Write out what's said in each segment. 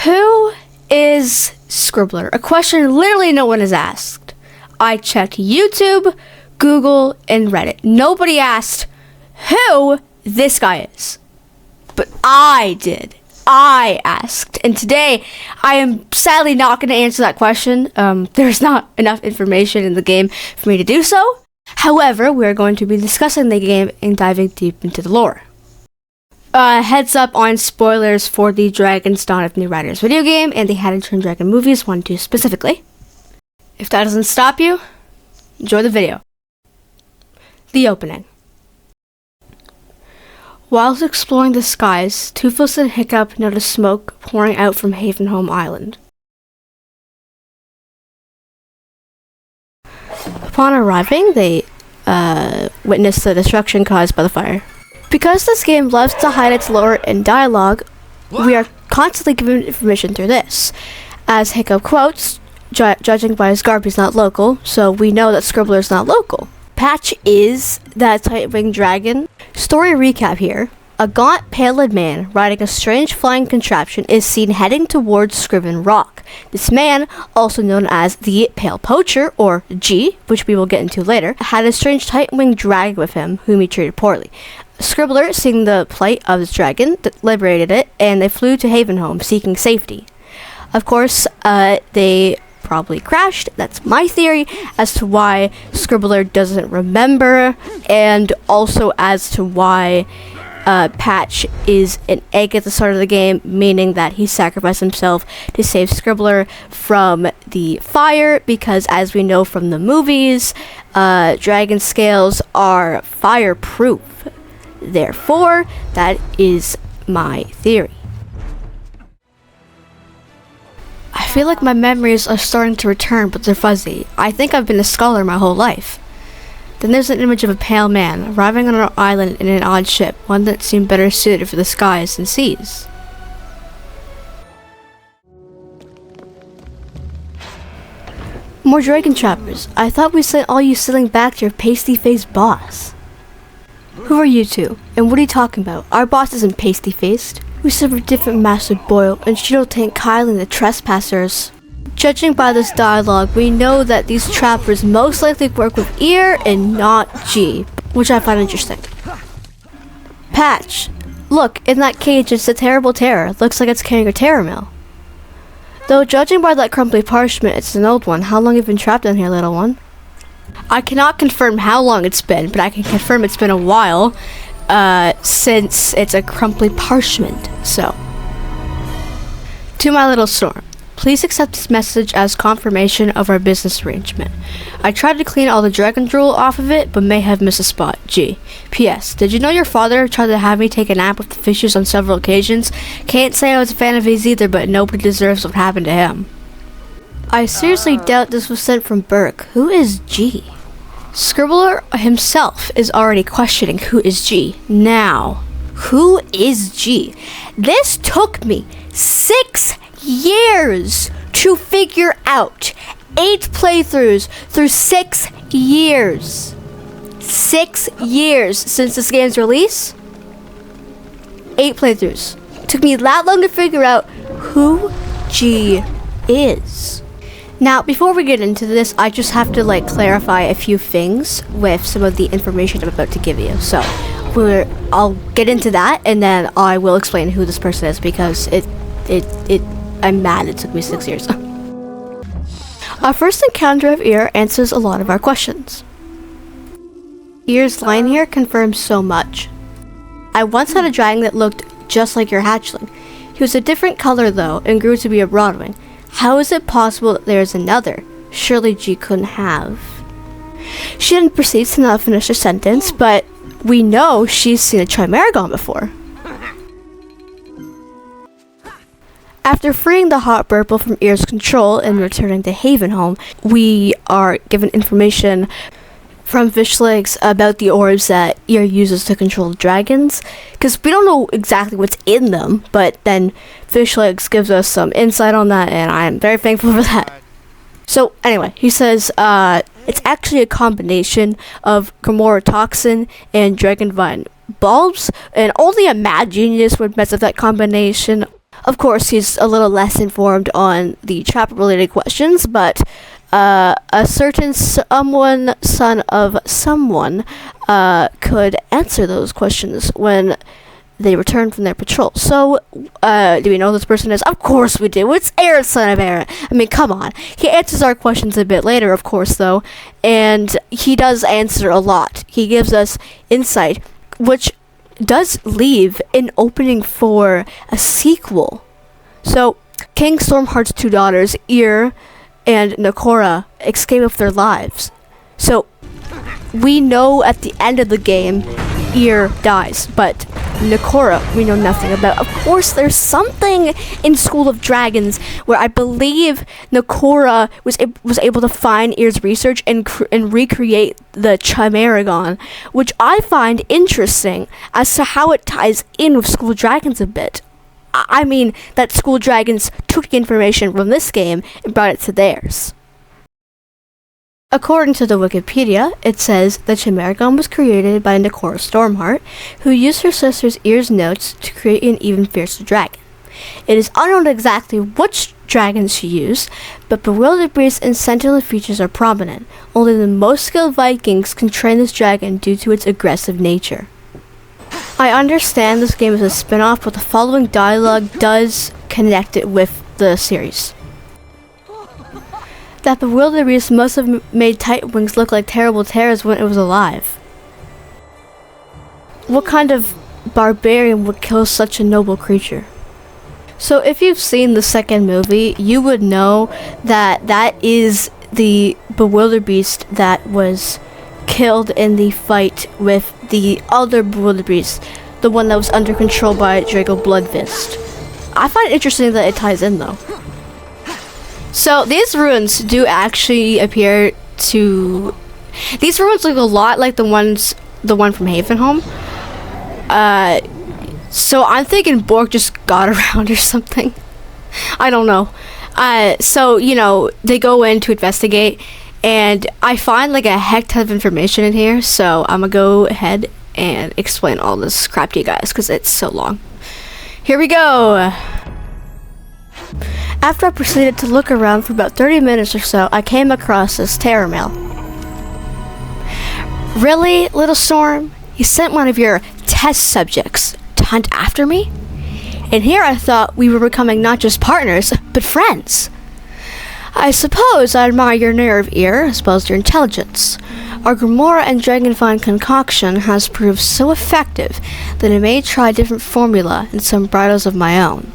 Who is Scribbler? A question literally no one has asked. I checked YouTube, Google, and Reddit. Nobody asked who this guy is. But I did. I asked. And today, I am sadly not going to answer that question. There's not enough information in the game for me to do so. However, we're going to be discussing the game and diving deep into the lore. Heads up on spoilers for the Dragon's Dawn of New Riders video game and the How to Train Dragon movies 1 and 2 specifically. If that doesn't stop you, enjoy the video. The opening. Whilst exploring the skies, Toothless and Hiccup notice smoke pouring out from Havenholme Island. Upon arriving, they witness the destruction caused by the fire. Because this game loves to hide its lore in dialogue, we are constantly given information through this. As Hiccup quotes, judging by his garb, he's not local, so we know that Scribbler is not local. Patch is that tight-winged dragon. Story recap here. A gaunt, pallid man riding a strange flying contraption is seen heading towards Scriven Rock. This man, also known as the Pale Poacher, or G, which we will get into later, had a strange tight-winged dragon with him, whom he treated poorly. Scribbler, seeing the plight of his dragon, liberated it, and they flew to Havenholme, seeking safety. Of course, they probably crashed. That's my theory as to why Scribbler doesn't remember, and also as to why Patch is an egg at the start of the game, meaning that he sacrificed himself to save Scribbler from the fire, because as we know from the movies, dragon scales are fireproof. Therefore, that is my theory. I feel like my memories are starting to return, but they're fuzzy. I think I've been a scholar my whole life. Then there's an image of a pale man arriving on an island in an odd ship, one that seemed better suited for the skies and seas. More dragon trappers. I thought we sent all you sailing back to your pasty-faced boss. Who are you two? And what are you talking about? Our boss isn't pasty-faced. We serve a different Master Boyle, and she don't take kindly the trespassers. Judging by this dialogue, we know that these trappers most likely work with Ear and not G, which I find interesting. Patch. Look, in that cage it's a terrible terror. Looks like it's carrying a terror mill. Though judging by that crumbly parchment, it's an old one. How long have you been trapped in here, little one? I cannot confirm how long it's been, but I can confirm it's been a while, since it's a crumbly parchment, so. To my little storm. Please accept this message as confirmation of our business arrangement. I tried to clean all the dragon drool off of it, but may have missed a spot. G. P.S. Did you know your father tried to have me take a nap with the fishes on several occasions? Can't say I was a fan of his either, but nobody deserves what happened to him. I seriously doubt this was sent from Burke. Who is G? Scribbler himself is already questioning who is G. Now, who is G? This took me 6 years to figure out. 8 playthroughs through 6 years. 6 years since this game's release. 8 playthroughs. Took me that long to figure out who G is. Now, before we get into this, I just have to clarify a few things with some of the information I'm about to give you. So, I'll get into that, and then I will explain who this person is, because I'm mad it took me 6 years. Our first encounter of Ear answers a lot of our questions. Ear's line here confirms so much. I once had a dragon that looked just like your hatchling. He was a different color though, and grew to be a broadwing. How is it possible that there is another? Surely G couldn't have. She didn't proceed to not finish her sentence, but we know she's seen a Chimeragon before. After freeing the Hot Burple from Ear's control and returning to Havenholme, we are given information from Fishlegs about the orbs that Ear uses to control dragons, because we don't know exactly what's in them, but then Fishlegs gives us some insight on that, and I'm very thankful for that. So anyway, he says it's actually a combination of Gamora toxin and Dragonvine bulbs, and only a mad genius would mess with that combination. Of course, he's a little less informed on the trap-related questions, but a certain someone, son of someone, could answer those questions when they return from their patrol. So, do we know who this person is? Of course we do. It's Aaron, son of Aaron. I mean, come on. He answers our questions a bit later, of course, though, and he does answer a lot. He gives us insight, which does leave an opening for a sequel. So, King Stormheart's two daughters, Ir and Nakora, escape with their lives. So, we know at the end of the game, Ir dies, but Nakora, we know nothing about. Of course, there's something in School of Dragons where I believe Nakora was able to find Ir's research and recreate the Chimeragon, which I find interesting as to how it ties in with School of Dragons a bit. I mean, that School of Dragons took the information from this game and brought it to theirs. According to the Wikipedia, it says the Chimeragon was created by Nakora Stormheart, who used her sister's Ir's notes to create an even fiercer dragon. It is unknown exactly which dragons she used, but bewildered beasts and sentient features are prominent. Only the most skilled Vikings can train this dragon due to its aggressive nature. I understand this game is a spin-off, but the following dialogue does connect it with the series. That bewildered beast must have made Tightwings look like terrible terrors when it was alive. What kind of barbarian would kill such a noble creature? So if you've seen the second movie, you would know that that is the bewildered beast that was killed in the fight with the other bewildered beast, the one that was under control by Draco Bloodfist. I find it interesting that it ties in though. So these ruins do actually appear to... These ruins look a lot like the one from Havenholm. So I'm thinking Borg just got around or something. I don't know. So, you know, they go in to investigate, and I find like a heck ton of information in here, so I'm gonna go ahead and explain all this crap to you guys, because it's so long. Here we go! After I proceeded to look around for about 30 minutes or so, I came across this terror mail. Really, Little Storm? You sent one of your test subjects to hunt after me? And here I thought we were becoming not just partners, but friends. I suppose I admire your nerve, ear, as well as your intelligence. Our Grimoire and Dragonfine concoction has proved so effective that I may try a different formula and some bridles of my own.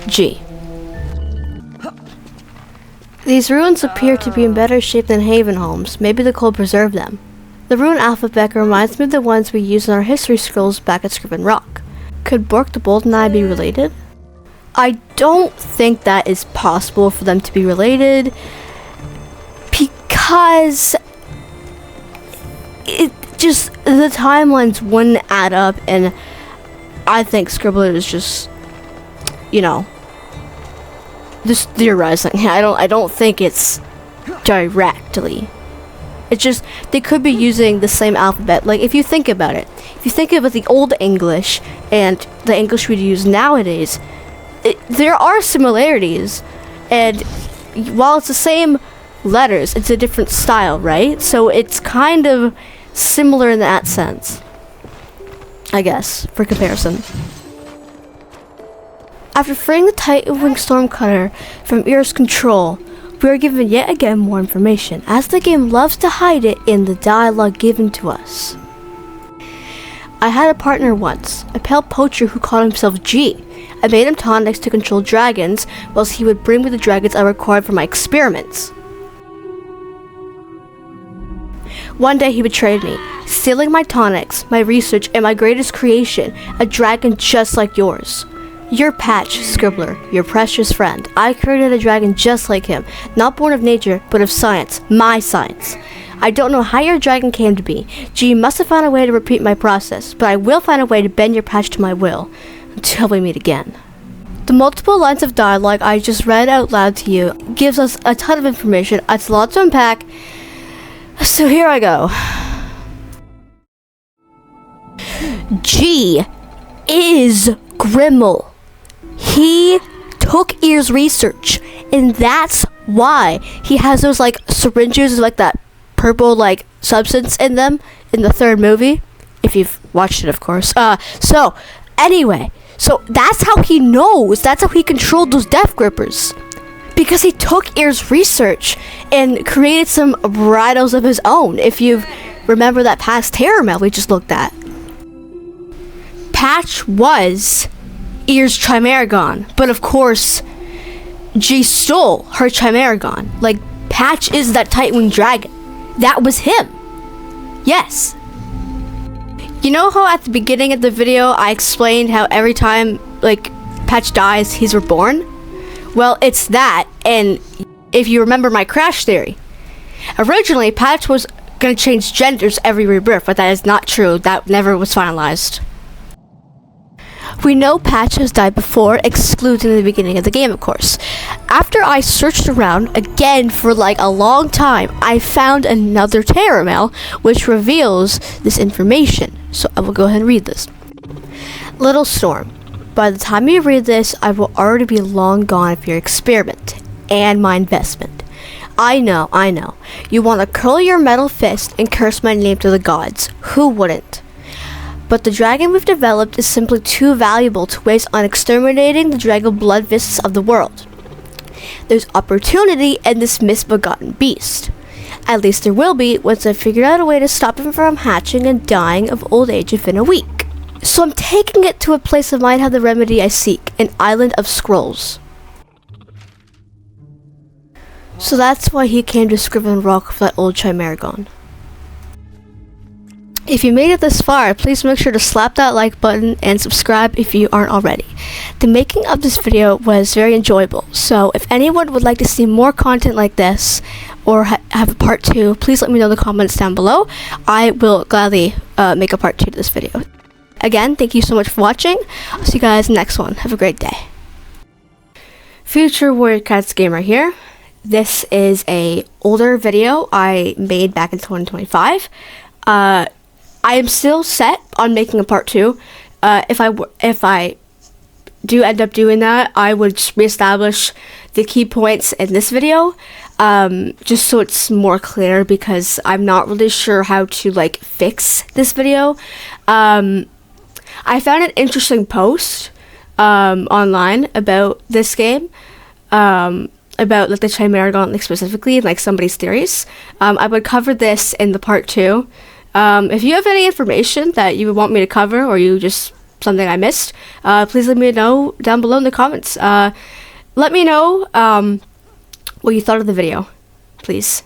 G. These ruins appear to be in better shape than Havenholm's. Maybe the cold preserved them. The rune alphabet reminds me of the ones we used in our history scrolls back at Scribbler Rock. Could Bork the Bold and I be related? I don't think that is possible for them to be related, because it just, the timelines wouldn't add up, and I think Scribbler is just, you know, just theorizing. I don't think it's directly. It's just, they could be using the same alphabet. Like, if you think about it, if you think about the old English and the English we use nowadays, there are similarities, and while it's the same letters, it's a different style, right? So it's kind of similar in that sense, I guess, for comparison. After freeing the Tightwing Stormcutter from Ir's control, we are given yet again more information, as the game loves to hide it in the dialogue given to us. I had a partner once, a pale poacher who called himself G. I made him tonics to control dragons, whilst he would bring me the dragons I required for my experiments. One day he betrayed me, stealing my tonics, my research, and my greatest creation, a dragon just like yours. Your Patch, Scribbler, your precious friend. I created a dragon just like him, not born of nature, but of science, my science. I don't know how your dragon came to be. G must have found a way to repeat my process, but I will find a way to bend your patch to my will, until we meet again. The multiple lines of dialogue I just read out loud to you gives us a ton of information. It's a lot to unpack, so here I go. G is Grimmel. He took Ear's research, and that's why he has those like syringes with like that purple like substance in them in the third movie, if you've watched it, of course. So anyway, so that's how he knows, that's how he controlled those death grippers, because he took Ear's research and created some varietals of his own. If you remember that past terror mail we just looked at, Patch was Ear's Chimeragon, but of course G stole her Chimeragon. Like, Patch is that Tightwing dragon. That was him. Yes. You know how at the beginning of the video I explained how every time like Patch dies he's reborn? Well, it's that. And if you remember my crash theory, originally Patch was gonna change genders every rebirth, but that is not true. That never was finalized. We know Patch has died before, excluding the beginning of the game, of course. After I searched around again for like a long time, I found another terror mail which reveals this information. So I will go ahead and read this. Little Storm, by the time you read this, I will already be long gone for your experiment and my investment. I know. You want to curl your metal fist and curse my name to the gods. Who wouldn't? But the dragon we've developed is simply too valuable to waste on exterminating the dragon blood fists of the world. There's opportunity in this misbegotten beast. At least there will be once I figure out a way to stop him from hatching and dying of old age within a week. So I'm taking it to a place that might have the remedy I seek, an island of scrolls. So that's why he came to Scribbler Rock with that old Chimeragon. If you made it this far, please make sure to slap that like button and subscribe if you aren't already. The making of this video was very enjoyable, so if anyone would like to see more content like this or have a part 2, please let me know in the comments down below. I will gladly make a part 2 to this video. Again, thank you so much for watching. I'll see you guys in the next one. Have a great day. Future Warrior Cats Gamer here. This is a older video I made back in 2025. I am still set on making a part 2. If I do end up doing that, I would reestablish the key points in this video, just so it's more clear, because I'm not really sure how to like fix this video. I found an interesting post online about this game, about like the Chimeragon like, specifically, like somebody's theories. I would cover this in the part 2. If you have any information that you would want me to cover, or you just something I missed, please let me know down below in the comments. Let me know what you thought of the video, please.